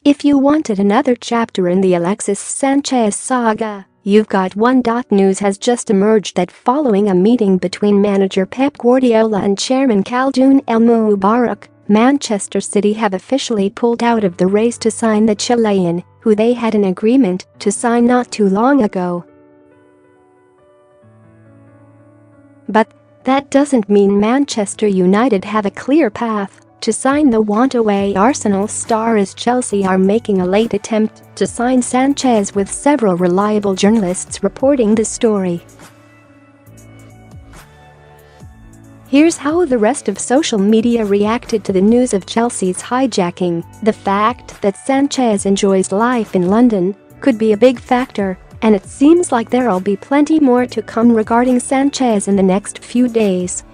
If you wanted another chapter in the Alexis Sanchez saga, you've got one.News has just emerged that following a meeting between manager Pep Guardiola and chairman Khaldoon El Mubarak, Manchester City have officially pulled out of the race to sign the Chilean, who they had an agreement to sign not too long ago. But that doesn't mean Manchester United have a clear path to sign the one-away Arsenal star, as Chelsea are making a late attempt to sign Sanchez, with several reliable journalists reporting the story. Here's how the rest of social media reacted to the news of Chelsea's hijacking. The fact that Sanchez enjoys life in London could be a big factor, and it seems like there'll be plenty more to come regarding Sanchez in the next few days.